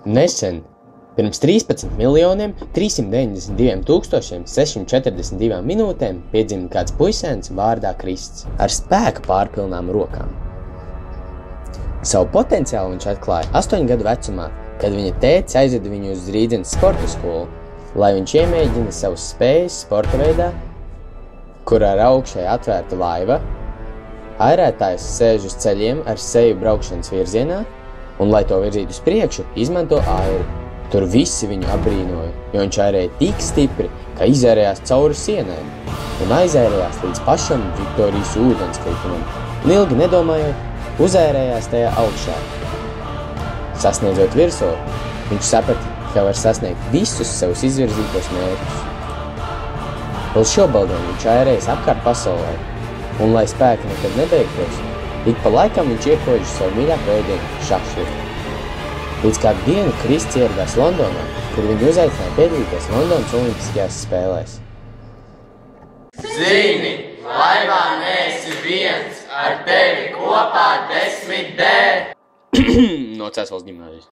Nesen, pirms 13.392.642 minūtēm piedzima kāds puisēns vārdā Krists ar spēka pārpilnām rokām. Savu potenciālu viņš atklāja 8 gadu vecumā, kad viņa tētis aizveda viņu uz Rīdzenes sporta skolu, lai viņš iemēģina savas spējas sporta veidā, kurā ar augšēji atvērta laiva, airētājs sēž uz ceļiem ar seju braukšanas virzienā, un, lai to virzītu uz priekšu, izmanto airi. Tur visi viņu apbrīnoja, jo viņš airēja tik stipri, ka izērējās cauri sienēm un aizērējās līdz pašam Viktorijas ūdenskritumam, un ilgi nedomājot, uzērējās tajā augšā. Sasniedzot virsū, viņš saprata, ka var sasniegt visus savus izvirzītos mērķus. Vēl šobaldien viņš airējas apkārt pasaulē, un, lai spēki nekad nebeigtos, ik pa laikam viņš iekoģis savu mīļāko ēdienu šahšliku. Līdz kādu dienu Krists ieradās Londonā, kur viņu uzaicināja piedalīties Londonas olimpiskajās spēlēs. Zini, laivā neesi viens, ar tevi kopā 10D! No Cēsvalas ģimnāzijas.